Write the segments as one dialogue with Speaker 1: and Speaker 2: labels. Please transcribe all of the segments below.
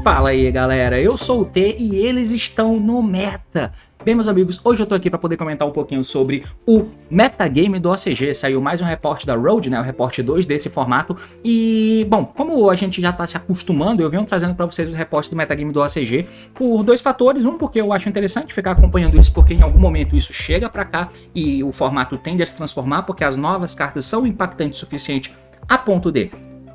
Speaker 1: Fala aí galera, eu sou o T e eles estão no meta. Bem, meus amigos, hoje eu tô aqui para poder comentar um pouquinho sobre o metagame do OCG. Saiu mais um reporte da Road, né, o reporte 2 desse formato. E, bom, como a gente já tá se acostumando, eu venho trazendo para vocês o reporte do metagame do OCG por dois fatores. Um, porque eu acho interessante ficar acompanhando isso, porque em algum momento isso chega para cá e o formato tende a se transformar, porque as novas cartas são impactantes o suficiente a ponto de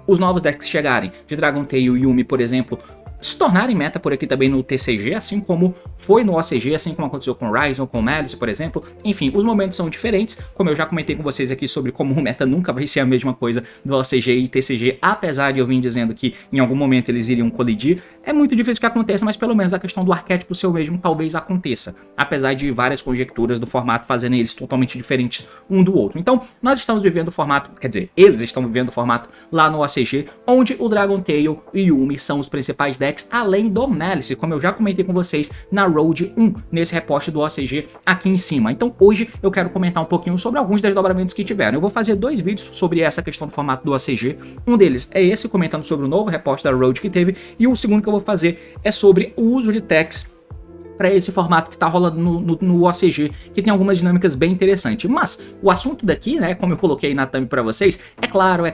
Speaker 1: os novos decks chegarem, de Dragon Tail e Yuumi, por exemplo, se tornarem meta por aqui também no TCG, assim como foi no OCG, assim como aconteceu com Ryzen ou com Malice, por exemplo. Enfim, os momentos são diferentes, como eu já comentei com vocês aqui sobre como o meta nunca vai ser a mesma coisa do OCG e TCG, apesar de eu vir dizendo que em algum momento eles iriam colidir. É muito difícil que aconteça, mas pelo menos a questão do arquétipo ser o mesmo talvez aconteça, apesar de várias conjecturas do formato fazerem eles totalmente diferentes um do outro. Então, nós estamos vivendo o formato, quer dizer, eles estão vivendo o formato lá no OCG, onde o Dragon Tail e Yuumi são os principais decks, além do Malice, como eu já comentei com vocês na Road 1, nesse reporte do OCG aqui em cima. Então, hoje eu quero comentar um pouquinho sobre alguns desdobramentos que tiveram. Eu vou fazer dois vídeos sobre essa questão do formato do OCG. Um deles é esse, comentando sobre o novo reporte da Road que teve, e o segundo que eu vou fazer é sobre o uso de techs para esse formato que tá rolando no OCG, que tem algumas dinâmicas bem interessantes. Mas o assunto daqui, né, como eu coloquei na thumb para vocês, é claro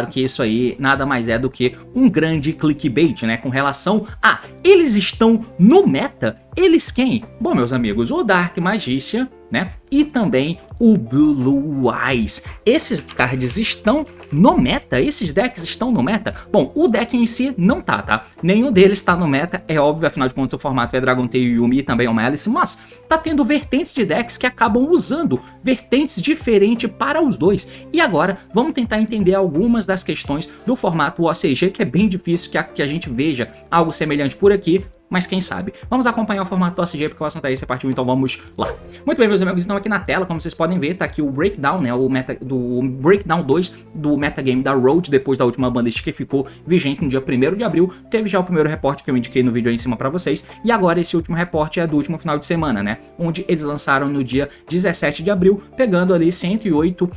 Speaker 1: que isso aí nada mais é do que um grande clickbait, né, com relação a eles estão no meta. Eles quem? Bom, meus amigos, o Dark Magician, né, e também o Blue Eyes. Esses cards estão no meta? Esses decks estão no meta? Bom, o deck em si não tá? Nenhum deles tá no meta, é óbvio, afinal de contas o formato é Dragon Tail, Yuumi e também o Malice, mas tá tendo vertentes de decks que acabam usando vertentes diferentes para os dois. E agora, vamos tentar entender algumas das questões do formato OCG, que é bem difícil que a gente veja algo semelhante por aqui, mas quem sabe. Vamos acompanhar o formato do OCG, porque o assunto é esse, partiu, então vamos lá. Muito bem, meus amigos, então aqui na tela, como vocês podem ver, tá aqui o breakdown, né, o breakdown 2 do metagame da Road, depois da última banlist que ficou vigente no dia 1º de abril. Teve já o primeiro reporte que eu indiquei no vídeo aí em cima pra vocês, e agora esse último reporte é do último final de semana, né, onde eles lançaram no dia 17 de abril, pegando ali 108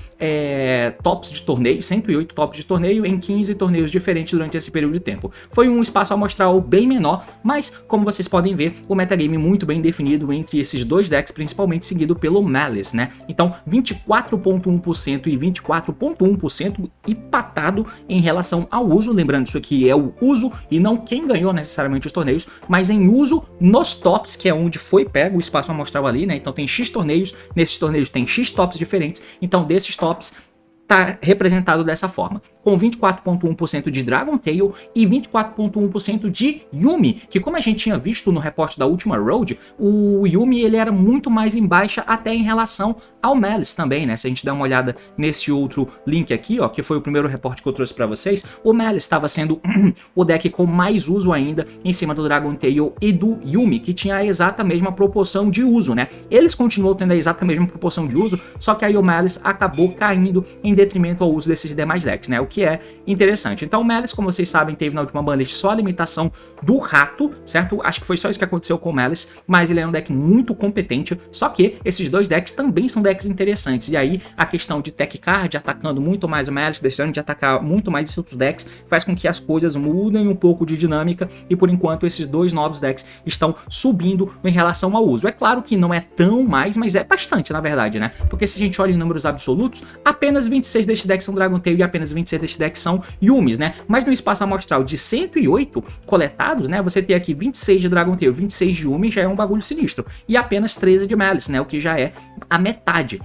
Speaker 1: tops de torneio, 108 tops de torneio em 15 torneios diferentes durante esse período de tempo. Foi um espaço amostral bem menor, mas como vocês podem ver, o metagame muito bem definido entre esses dois decks, principalmente seguido pelo Malice, né? Então, 24,1% e 24,1% empatado em relação ao uso. Lembrando, isso aqui é o uso e não quem ganhou necessariamente os torneios, mas em uso nos tops, que é onde foi pego o espaço amostral ali, né? Então tem X torneios, nesses torneios tem X tops diferentes, então desses tops tá representado dessa forma, com 24,1% de Dragon Tail e 24,1% de Yuumi, que como a gente tinha visto no reporte da última Road, o Yuumi ele era muito mais em baixa até em relação ao Malice também, né? Se a gente dá uma olhada nesse outro link aqui, ó, que foi o primeiro reporte que eu trouxe para vocês, o Malice estava sendo o deck com mais uso ainda em cima do Dragon Tail e do Yuumi, que tinha a exata mesma proporção de uso, né? Eles continuam tendo a exata mesma proporção de uso, só que aí o Malice acabou caindo em detrimento ao uso desses demais decks, né? O que é interessante. Então o Malice, como vocês sabem, teve na última banlist só a limitação do rato, certo? Acho que foi só isso que aconteceu com o Malice, mas ele é um deck muito competente, só que esses dois decks também são decks interessantes, e aí a questão de tech card atacando muito mais o Malice, deixando de atacar muito mais esses outros decks, faz com que as coisas mudem um pouco de dinâmica, e por enquanto esses dois novos decks estão subindo em relação ao uso. É claro que não é tão mais, mas é bastante na verdade, né? Porque se a gente olha em números absolutos, apenas 26 destes decks são Dragon Tail e apenas 26 destes decks são Yuumis, né? Mas no espaço amostral de 108 coletados, né? Você tem aqui 26 de Dragon Tail, 26 de Yuumi, já é um bagulho sinistro. E apenas 13 de Malice, né? O que já é a metade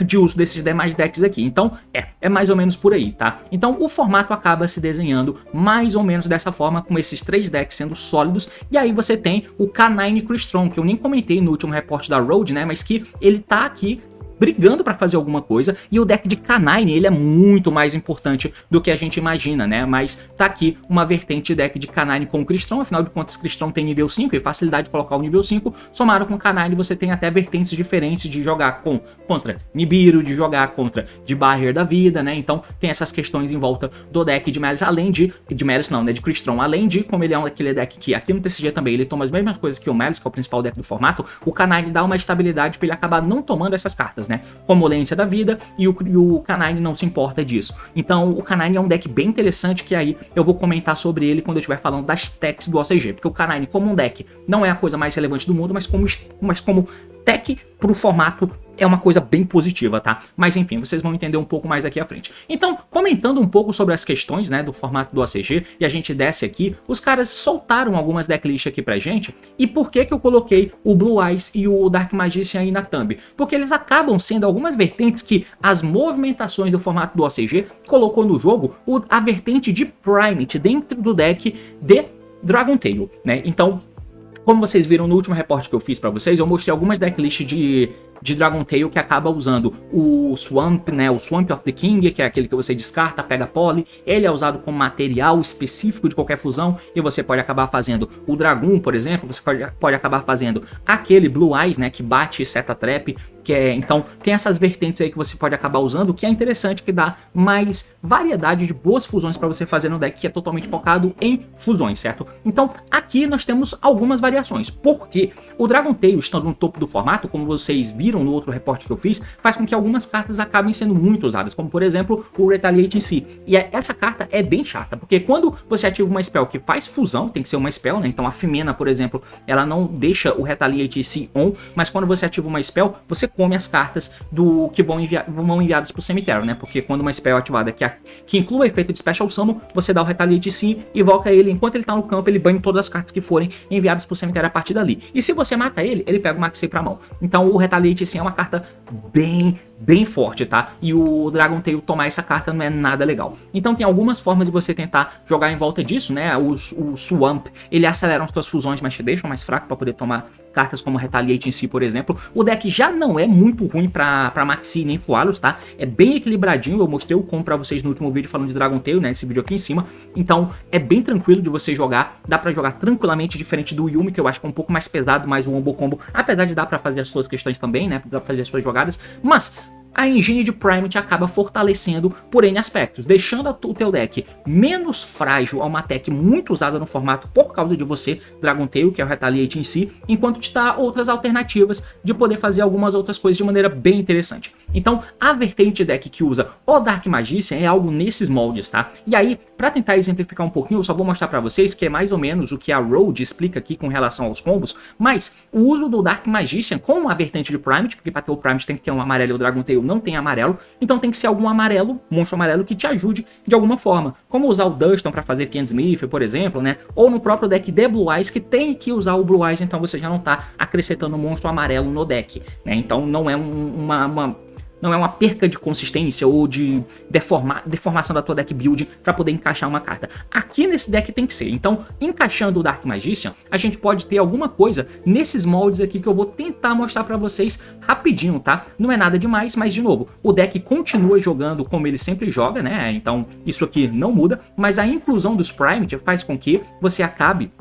Speaker 1: de uso desses demais decks aqui. Então é mais ou menos por aí, tá? Então o formato acaba se desenhando mais ou menos dessa forma, com esses três decks sendo sólidos, e aí você tem o K9 Crystron, que eu nem comentei no último reporte da Road, né? Mas que ele tá aqui brigando para fazer alguma coisa, e o deck de K9 ele é muito mais importante do que a gente imagina, né? Mas tá aqui uma vertente de deck de K9 com o Crystron, afinal de contas Crystron tem nível 5 e facilidade de colocar o nível 5, somado com K9 você tem até vertentes diferentes de jogar contra Nibiru, de jogar contra de Barrier da vida, né? Então tem essas questões em volta do deck de Malice, além de Malice não, né? De Crystron, além de, como ele é aquele deck que aqui no TCG também ele toma as mesmas coisas que o Malice, que é o principal deck do formato, o K9 dá uma estabilidade para ele acabar não tomando essas cartas, cartas, né? Como Olência da Vida, e o Canine não se importa disso. Então o Canine é um deck bem interessante, que aí eu vou comentar sobre ele quando eu estiver falando das techs do OCG, porque o Canine como um deck não é a coisa mais relevante do mundo, mas como tech pro formato é uma coisa bem positiva, tá? Mas enfim, vocês vão entender um pouco mais aqui à frente. Então, comentando um pouco sobre as questões, né, do formato do OCG, e a gente desce aqui, os caras soltaram algumas decklists aqui pra gente, e por que que eu coloquei o Blue Eyes e o Dark Magician aí na thumb? Porque eles acabam sendo algumas vertentes que as movimentações do formato do OCG colocou no jogo a vertente de Primate dentro do deck de Dragon Tail, né? Então, como vocês viram no último reporte que eu fiz pra vocês, eu mostrei algumas decklists de Dragon Tail que acaba usando o Swamp, né, o Swamp of the King, que é aquele que você descarta, pega poly, ele é usado como material específico de qualquer fusão, e você pode acabar fazendo o Dragoon, por exemplo, você pode acabar fazendo aquele Blue Eyes, né, que bate Seta Trap, então tem essas vertentes aí que você pode acabar usando, que é interessante, que dá mais variedade de boas fusões para você fazer no deck, que é totalmente focado em fusões, certo? Então aqui nós temos algumas variações, porque o Dragon Tail estando no topo do formato, como vocês viram no outro reporte que eu fiz, faz com que algumas cartas acabem sendo muito usadas, como por exemplo o Retaliate em si. E essa carta é bem chata, porque quando você ativa uma spell que faz fusão, tem que ser uma spell, né? Então a Fimena, por exemplo, ela não deixa o Retaliate em si on, mas quando você ativa uma spell, você come as cartas que vão enviadas pro cemitério, né? Porque quando uma spell é ativada que inclui o efeito de Special Summon, você dá o Retaliate em si, invoca ele, enquanto ele tá no campo, ele banha todas as cartas que forem enviadas pro cemitério a partir dali. E se você mata ele, ele pega o Maxi pra mão. Então o Retaliate sim é uma carta bem forte, tá? E o Dragon Tail tomar essa carta não é nada legal. Então tem algumas formas de você tentar jogar em volta disso, né? O Swamp, ele acelera as suas fusões, mas te deixa mais fraco para poder tomar cartas como Retaliate em si, por exemplo. O deck já não é muito ruim pra Maxi nem Fualos, tá? É bem equilibradinho, eu mostrei o como pra vocês no último vídeo falando de Dragon Tail, né? Esse vídeo aqui em cima. Então é bem tranquilo de você jogar, dá pra jogar tranquilamente, diferente do Yuumi, que eu acho que é um pouco mais pesado, mais um Wombo Combo, apesar de dar pra fazer as suas questões também, né? Dá pra fazer as suas jogadas, mas a engine de Primate acaba fortalecendo por N aspectos, deixando o teu deck menos frágil a uma tech muito usada no formato por causa de você, Dragon Tail, que é o Retaliate em si, enquanto te dá outras alternativas de poder fazer algumas outras coisas de maneira bem interessante. Então, a vertente deck que usa o Dark Magician é algo nesses moldes, tá? E aí, pra tentar exemplificar um pouquinho, eu só vou mostrar pra vocês que é mais ou menos o que a Road explica aqui com relação aos combos, mas o uso do Dark Magician com a vertente de Primate, porque pra ter o Primate tem que ter um amarelo e o Dragon Tail não tem amarelo, então tem que ser algum amarelo, monstro amarelo que te ajude de alguma forma, como usar o Dustin para fazer Fiendsmith, por exemplo, né? Ou no próprio deck de Blue Eyes, que tem que usar o Blue Eyes, então você já não tá acrescentando um monstro amarelo no deck, né? Então não é não é uma perca de consistência ou de deformação da tua deck build para poder encaixar uma carta. Aqui nesse deck tem que ser. Então, encaixando o Dark Magician, a gente pode ter alguma coisa nesses moldes aqui que eu vou tentar mostrar para vocês rapidinho, tá? Não é nada demais, mas de novo, o deck continua jogando como ele sempre joga, né? Então, isso aqui não muda, mas a inclusão dos Primate faz com que você acabe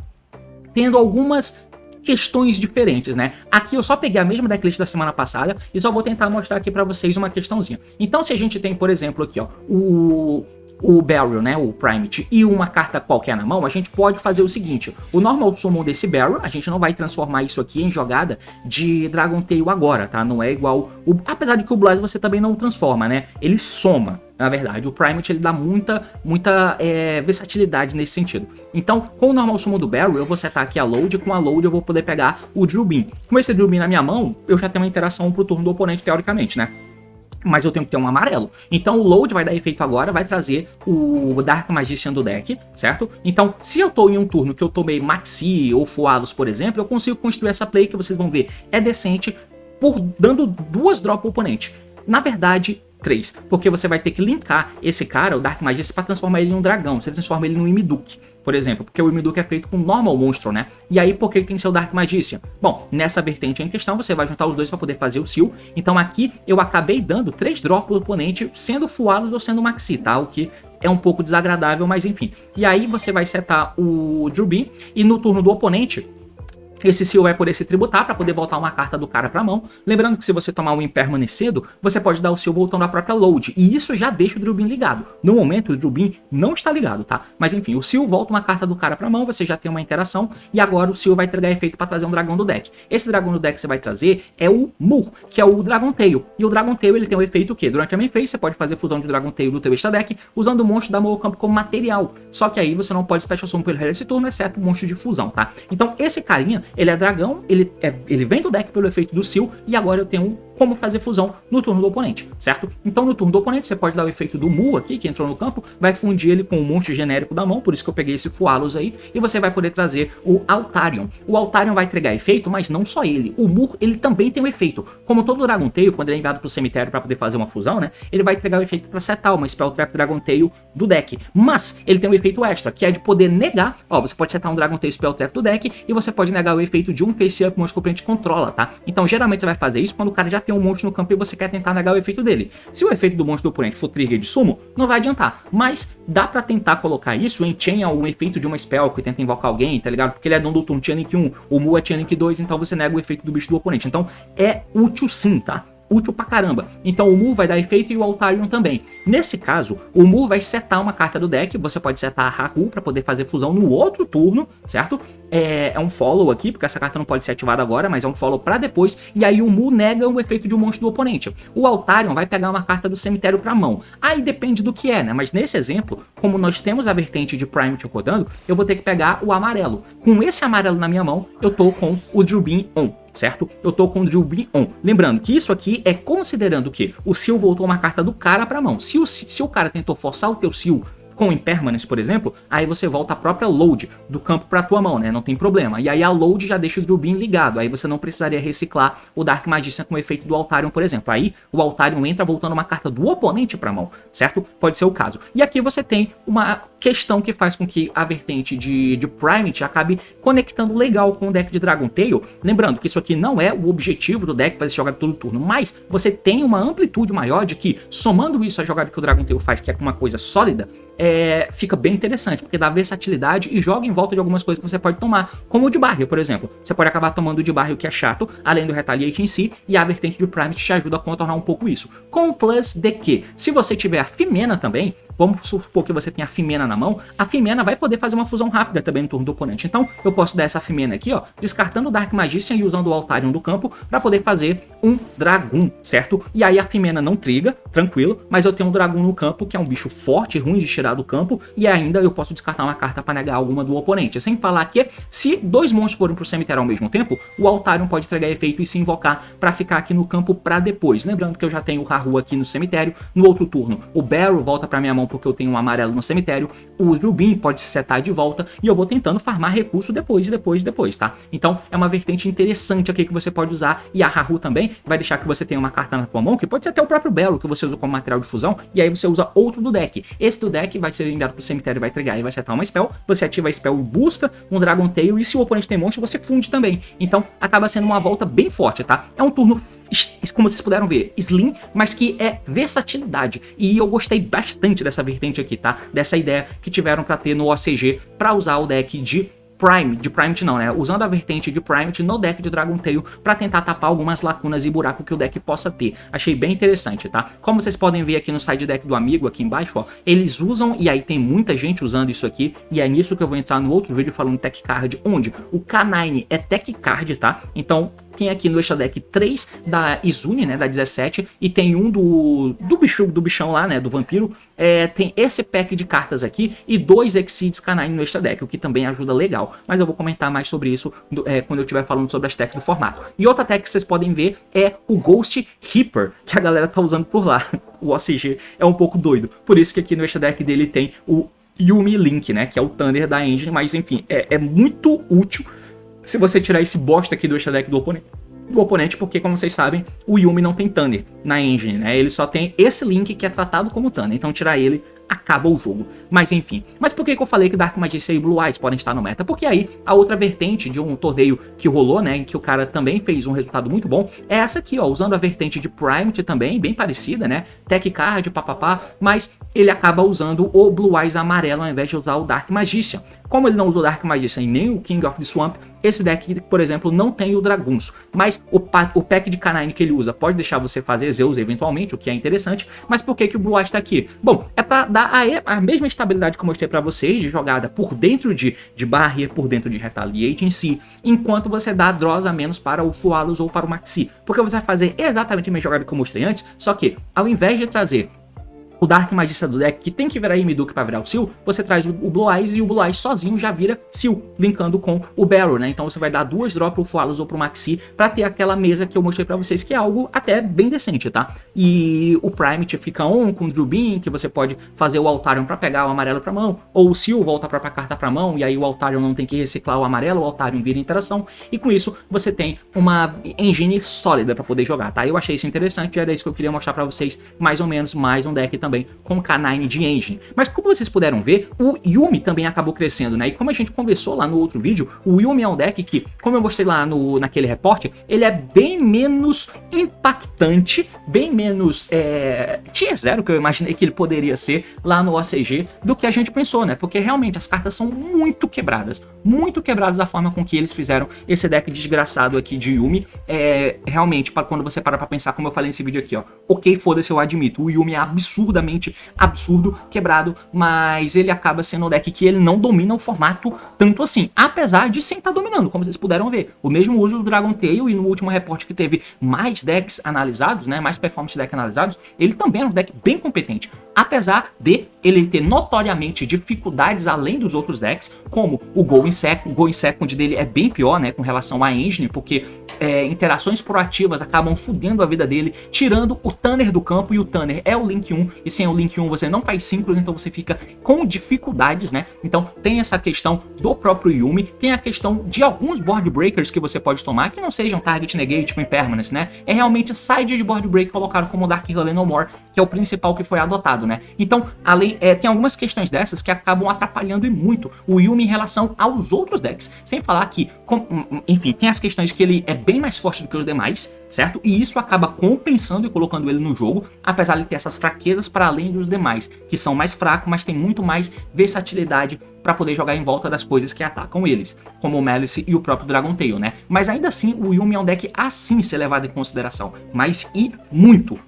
Speaker 1: tendo algumas questões diferentes, né? Aqui eu só peguei a mesma decklist da semana passada e só vou tentar mostrar aqui pra vocês uma questãozinha. Então se a gente tem, por exemplo, aqui ó, o Barrel, né, o Primate, e uma carta qualquer na mão, a gente pode fazer o seguinte: o normal summon desse Barrel, a gente não vai transformar isso aqui em jogada de Dragon Tail agora, tá? Não é igual, apesar de que o Blast você também não transforma, né? Ele soma. Na verdade, o Primate ele dá muita versatilidade nesse sentido. Então, com o normal summon do Barrel, eu vou setar aqui a Load, com a Load eu vou poder pegar o Drill Beam. Com esse Drill Beam na minha mão, eu já tenho uma interação pro turno do oponente, teoricamente, né? Mas eu tenho que ter um amarelo. Então o Load vai dar efeito agora, vai trazer o Dark Magician do deck, certo? Então, se eu tô em um turno que eu tomei Maxi ou Fualos, por exemplo, eu consigo construir essa play que vocês vão ver é decente, dando 2 drops pro oponente. Na verdade, 3, porque você vai ter que linkar esse cara, o Dark Magician, para transformar ele em um dragão. Você transforma ele no Imiduk, por exemplo, porque o Imiduk é feito com normal monstro, né? E aí, por que tem que ser o Dark Magician? Bom, nessa vertente em questão, você vai juntar os dois para poder fazer o Seal. Então aqui, eu acabei dando 3 drops pro oponente, sendo Fualos ou sendo Maxi, tá? O que é um pouco desagradável, mas enfim. E aí, você vai setar o Drill Beam, e no turno do oponente, esse Seal vai poder se tributar para poder voltar uma carta do cara para a mão. Lembrando que se você tomar um Impermanence cedo, você pode dar o Seal voltando à própria load. E isso já deixa o Drill Beam ligado. No momento, o Drill Beam não está ligado, tá? Mas enfim, o Seal volta uma carta do cara para a mão, você já tem uma interação. E agora o Seal vai entregar efeito para trazer um dragão do deck. Esse dragão do deck que você vai trazer é o Mu, que é o Dragon Tail. E o Dragon Tail ele tem o efeito o quê? Durante a main phase, você pode fazer fusão de Dragon Tail do teu extra deck usando o monstro da mão ao campo como material. Só que aí você não pode Special Summon pelo resto desse turno, exceto o monstro de fusão, tá? Então esse carinha, ele é dragão, ele vem do deck pelo efeito do Seal, e agora eu tenho como fazer fusão no turno do oponente, certo? Então no turno do oponente você pode dar o efeito do Mu aqui, que entrou no campo, vai fundir ele com o monstro genérico da mão, por isso que eu peguei esse Fualos aí, e você vai poder trazer o Altarion. O Altarion vai entregar efeito, mas não só ele. O Mu, ele também tem um efeito. Como todo Dragon Tail, quando ele é enviado pro cemitério para poder fazer uma fusão, né? Ele vai entregar o efeito para setar uma Spell Trap Dragon Tail do deck. Mas ele tem um efeito extra, que é de poder negar, ó, você pode setar um Dragon Tail Spell Trap do deck, e você pode negar o efeito de um face-up monstro que o oponente controla, tá? Então geralmente você vai fazer isso quando o cara já tem um monstro no campo e você quer tentar negar o efeito dele. Se o efeito do monstro do oponente for trigger de sumo, não vai adiantar. Mas dá pra tentar colocar isso em chain algum efeito de uma spell que tenta invocar alguém, tá ligado? Porque ele é dono do turno, tinha link 1, o Mu é tinha link 2, então você nega o efeito do bicho do oponente. Então é útil sim, tá? Útil pra caramba. Então o Mu vai dar efeito e o Altarion também. Nesse caso, o Mu vai setar uma carta do deck, você pode setar a Rahu pra poder fazer fusão no outro turno, certo? É um follow aqui, porque essa carta não pode ser ativada agora, mas é um follow pra depois, e aí o Mu nega o efeito de um monstro do oponente. O Altarion vai pegar uma carta do cemitério pra mão. Aí depende do que é, né? Mas nesse exemplo, como nós temos a vertente de Primate rodando, eu vou ter que pegar o amarelo. Com esse amarelo na minha mão, eu tô com o Drill Beam on, certo? Eu tô com o Drill Beam on. Lembrando que isso aqui é considerando que o Seal voltou uma carta do cara pra mão. Se o cara tentou forçar o teu Seal com Impermanence, por exemplo, aí você volta a própria load do campo pra tua mão, né? Não tem problema. E aí a load já deixa o Drill Beam ligado. Aí você não precisaria reciclar o Dark Magician com o efeito do Altarion, por exemplo. Aí o Altarion entra voltando uma carta do oponente pra mão, certo? Pode ser o caso. E aqui você tem uma questão que faz com que a vertente de Primate acabe conectando legal com o deck de Dragon Tail. Lembrando que isso aqui não é o objetivo do deck fazer jogada todo turno, mas você tem uma amplitude maior de que, somando isso à jogada que o Dragon Tail faz, que é uma coisa sólida, fica bem interessante, porque dá versatilidade e joga em volta de algumas coisas que você pode tomar, como o de barril, por exemplo. Você pode acabar tomando o de barril, que é chato, além do Retaliate em si, e a vertente de Primate te ajuda a contornar um pouco isso. Com o plus de que, se você tiver a Fimena também, vamos supor que você tenha a Fimena na mão, a Fimena vai poder fazer uma fusão rápida também no turno do oponente. Então eu posso dar essa Fimena aqui, ó, descartando o Dark Magician e usando o Altarion do campo para poder fazer um Dragoon, certo? E aí a Fimena não triga, tranquilo, mas eu tenho um Dragoon no campo, que é um bicho forte, ruim de tirar do campo, e ainda eu posso descartar uma carta para negar alguma do oponente. Sem falar que, se dois monstros forem pro cemitério ao mesmo tempo, o Altarion pode entregar efeito e se invocar para ficar aqui no campo para depois. Lembrando que eu já tenho o Rahu aqui no cemitério, no outro turno o Barrow volta para minha mão porque eu tenho um amarelo no cemitério, o Drill Beam pode se setar de volta, e eu vou tentando farmar recurso depois, tá? Então é uma vertente interessante aqui que você pode usar, e a Rahu também vai deixar que você tenha uma carta na tua mão, que pode ser até o próprio Barrow, que você usa como material de fusão, e aí você usa outro do deck. Esse do deck vai ser enviado pro cemitério, vai entregar e vai setar uma spell, você ativa a spell e busca um Dragon Tail, e se o oponente tem monstro, você funde também. Então acaba sendo uma volta bem forte, tá? É um turno, como vocês puderam ver, slim, mas que é versatilidade, e eu gostei bastante dessa vertente aqui, tá? Dessa ideia que tiveram pra ter no OCG, pra usar o deck de Primate não, né? Usando a vertente de Primate no deck de Dragon Tail pra tentar tapar algumas lacunas e buracos que o deck possa ter. Achei bem interessante, tá? Como vocês podem ver aqui no side deck do amigo, aqui embaixo, ó, eles usam, e aí tem muita gente usando isso aqui, e é nisso que eu vou entrar no outro vídeo falando Tech Card, onde o K9 é Tech Card, tá? Então tem aqui no extra deck 3 da Izuni, né, da 17, e tem um do bichão lá, né, do vampiro. Tem esse pack de cartas aqui e 2 Exceeds K9 no extra deck, o que também ajuda legal. Mas eu vou comentar mais sobre isso quando eu estiver falando sobre as techs do formato. E outra tech que vocês podem ver é o Ghost Reaper, que a galera tá usando por lá. O OCG é um pouco doido, por isso que aqui no extra deck dele tem o Yuumi Link, né, que é o Thunder da engine, mas enfim, é muito útil se você tirar esse bosta aqui do extra deck do oponente, porque, como vocês sabem, o Yuumi não tem Thunder na engine, né? Ele só tem esse Link que é tratado como Thunder, então tirar ele acaba o jogo. Mas enfim, mas por que eu falei que Dark Magician e Blue Eyes podem estar no meta? Porque aí a outra vertente de um torneio que rolou, né, em que o cara também fez um resultado muito bom, é essa aqui, ó, usando a vertente de Primate também, bem parecida, né, Tech Card, papapá, mas ele acaba usando o Blue Eyes amarelo ao invés de usar o Dark Magician. Como ele não usou Dark Magician e nem o King of the Swamp, esse deck, por exemplo, não tem o Dragunço, mas o pack de Canine que ele usa pode deixar você fazer Zeus eventualmente, o que é interessante. Mas por que o Blue Eyes tá aqui? Bom, é pra dar a mesma estabilidade que eu mostrei pra vocês, de jogada por dentro de Barrier, por dentro de Retaliate em si, enquanto você dá draws a menos para o Fualos ou para o Maxi, porque você vai fazer exatamente a mesma jogada que eu mostrei antes, só que ao invés de trazer o Dark Magician do deck, que tem que virar Imiduk para virar o Seal, você traz o Blue Eyes e o Blue Eyes sozinho já vira Seal, linkando com o Barrow, né? Então você vai dar 2 drops pro Fualos ou pro Maxi para ter aquela mesa que eu mostrei para vocês, que é algo até bem decente, tá? E o Primate fica on com o Drill Beam, que você pode fazer o Altarion para pegar o amarelo pra mão, ou o Seal volta a própria carta pra mão, e aí o Altarion não tem que reciclar o amarelo, o Altarion vira interação, e com isso você tem uma engine sólida para poder jogar, tá? Eu achei isso interessante, era isso que eu queria mostrar para vocês, mais ou menos, mais um deck também com Canine de engine. Mas como vocês puderam ver, o Yuumi também acabou crescendo, né? E como a gente conversou lá no outro vídeo, o Yuumi é um deck que, como eu mostrei lá naquele reporte, ele é bem menos impactante, bem menos tier 0 que eu imaginei que ele poderia ser lá no OCG do que a gente pensou, né? Porque realmente as cartas são muito quebradas a forma com que eles fizeram esse deck desgraçado aqui de Yuumi. Realmente, quando você para pra pensar, como eu falei nesse vídeo aqui, ó, ok, foda-se, eu admito, o Yuumi é absurdamente absurdo, quebrado, mas ele acaba sendo um deck que ele não domina o formato tanto assim, apesar de sim estar dominando, como vocês puderam ver. O mesmo uso do Dragon Tail, e no último reporte que teve mais decks analisados, né, mais performance deck analisados, ele também é um deck bem competente, apesar de ele ter notoriamente dificuldades além dos outros decks, como o Go in Second dele é bem pior, né, com relação à engine, porque interações proativas acabam fudendo a vida dele, tirando o Tanner do campo, e o Tanner é o Link 1, e sem o Link 1 você não faz Synchros, então você fica com dificuldades, né? Então tem essa questão do próprio Yuumi, tem a questão de alguns Board Breakers que você pode tomar, que não sejam Target Negate, tipo Impermanence, né? É realmente side de Board Break colocado como Dark Hullet No More, que é o principal que foi adotado, né? Então, tem algumas questões dessas que acabam atrapalhando e muito o Yuumi em relação aos outros decks, sem falar que, enfim, tem as questões que ele é bem mais forte do que os demais, certo? E isso acaba compensando e colocando ele no jogo, apesar de ter essas fraquezas para além dos demais, que são mais fracos, mas tem muito mais versatilidade para poder jogar em volta das coisas que atacam eles, como o Malice e o próprio Dragon Tail, né? Mas ainda assim, o Yuumi é um deck assim ser levado em consideração, mas e muito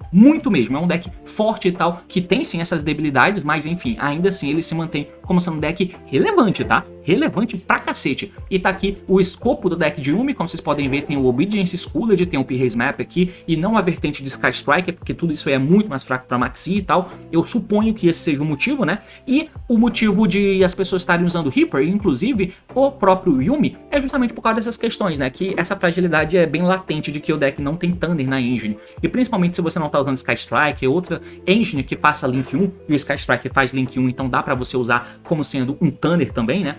Speaker 1: mesmo. É um deck forte e tal, que tem sim essas debilidades, mas enfim, ainda assim ele se mantém como sendo um deck relevante, tá? Relevante pra cacete. E tá aqui o escopo do deck de Yuumi, como vocês podem ver, tem o Obedience Schooled, tem o P-Raise Map aqui, e não a vertente de Sky Striker, porque tudo isso aí é muito mais fraco pra Maxi e tal. Eu suponho que esse seja o motivo, né? E o motivo de as pessoas estarem usando Reaper, inclusive o próprio Yuumi, é justamente por causa dessas questões, né? Que essa fragilidade é bem latente de que o deck não tem Thunder na engine. E principalmente se você não tá usando Sky Striker, outra engine que faça Link 1, e o Sky Striker faz Link 1, então dá pra você usar como sendo um Thunder também, né?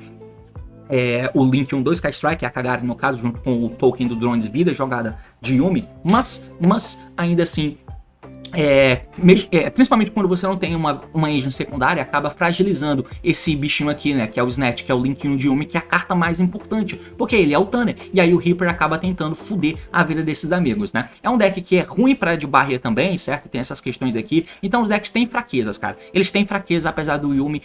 Speaker 1: O Link 1 do Sky Strike, a Kagari no caso, junto com o token do Drones Vida, jogada de Yuumi, mas ainda assim, principalmente quando você não tem uma engine secundária, acaba fragilizando esse bichinho aqui, né, que é o Snatch, que é o Link 1 de Yuumi, que é a carta mais importante, porque ele é o Tanner, e aí o Reaper acaba tentando fuder a vida desses amigos, né. É um deck que é ruim pra de barreira também, certo, tem essas questões aqui, então os decks têm fraquezas, cara, eles têm fraqueza, apesar do Yuumi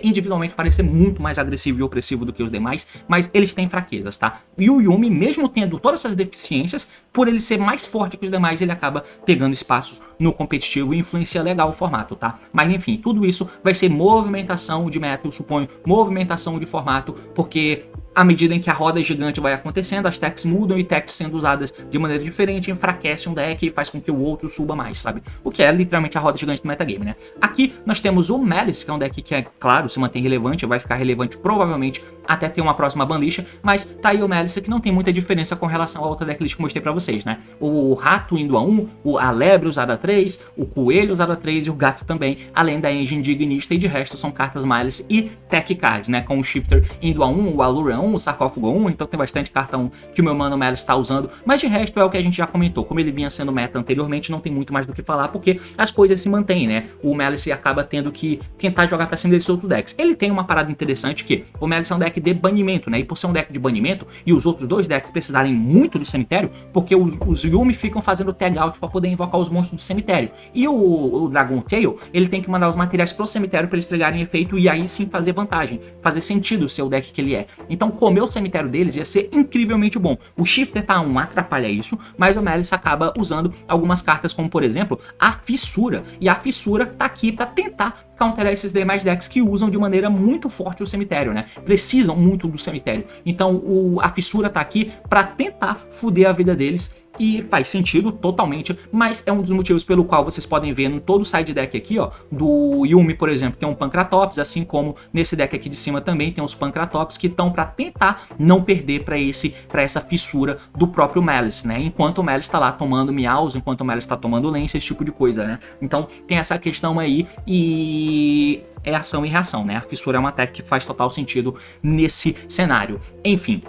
Speaker 1: individualmente parecer muito mais agressivo e opressivo do que os demais, mas eles têm fraquezas, tá, e o Yuumi, mesmo tendo todas essas deficiências, por ele ser mais forte que os demais, ele acaba pegando espaços no competitivo e influencia legal o formato, tá? Mas enfim, tudo isso vai ser movimentação de meta, eu suponho, movimentação de formato, porque à medida em que a roda gigante vai acontecendo, as techs mudam, e techs sendo usadas de maneira diferente enfraquece um deck e faz com que o outro suba mais, sabe? O que é literalmente a roda gigante do metagame, né? Aqui nós temos o Malice, que é um deck que, claro, se mantém relevante, vai ficar relevante provavelmente até ter uma próxima banlist, mas tá aí o Malice, que não tem muita diferença com relação à outra decklist que eu mostrei pra vocês, né? O rato indo a 1, a lebre usada a 3, o coelho usado a 3 e o gato também, além da engine de Ignista, e de resto são cartas Malice e Tech Cards, né? Com o Shifter indo a 1, o Allure a 1, 1, o Sarcófago 1, então tem bastante carta 1 que o meu mano Malice está usando, mas de resto é o que a gente já comentou, como ele vinha sendo meta anteriormente, não tem muito mais do que falar, porque as coisas se mantêm, né? O Malice acaba tendo que tentar jogar pra cima desses outros decks. Ele tem uma parada interessante que o Malice é um deck de banimento, né? E por ser um deck de banimento, e os outros dois decks precisarem muito do cemitério, porque os Yumi ficam fazendo tag out pra poder invocar os monstros do cemitério. E o Dragon Tail, ele tem que mandar os materiais pro cemitério pra eles entregarem efeito e aí sim fazer vantagem, fazer sentido o seu deck que ele é. Então comer o cemitério deles ia ser incrivelmente bom. O Shifter tá atrapalha isso, mas o Malice acaba usando algumas cartas como, por exemplo, a Fissura. E a Fissura tá aqui pra tentar counterar esses demais decks que usam de maneira muito forte o cemitério, né? Precisam muito do cemitério. Então a Fissura tá aqui pra tentar foder a vida deles. E faz sentido totalmente, mas é um dos motivos pelo qual vocês podem ver em todo o side deck aqui, ó, do Yumi, por exemplo, tem um Pancratops, assim como nesse deck aqui de cima também tem os Pancratops que estão para tentar não perder para essa fissura do próprio Malice, né? Enquanto o Malice tá lá tomando Meows, enquanto o Malice tá tomando Lance, esse tipo de coisa, né? Então tem essa questão aí e é ação e reação, né? A fissura é uma tech que faz total sentido nesse cenário. Enfim.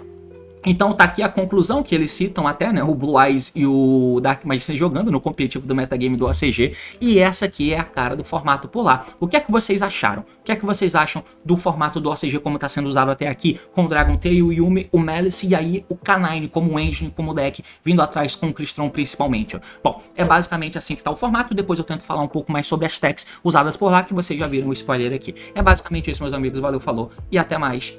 Speaker 1: Então tá aqui a conclusão que eles citam até, né, o Blue Eyes e o Dark Magician jogando no competitivo do metagame do ACG, e essa aqui é a cara do formato polar. O que é que vocês acharam? O que é que vocês acham do formato do ACG como tá sendo usado até aqui, com o Dragon Tail, o Yumi, o Malice e aí o Canine como engine, como deck, vindo atrás com o Crystron principalmente. Bom, é basicamente assim que tá o formato, depois eu tento falar um pouco mais sobre as techs usadas por lá, que vocês já viram o spoiler aqui. É basicamente isso, meus amigos, valeu, falou e até mais.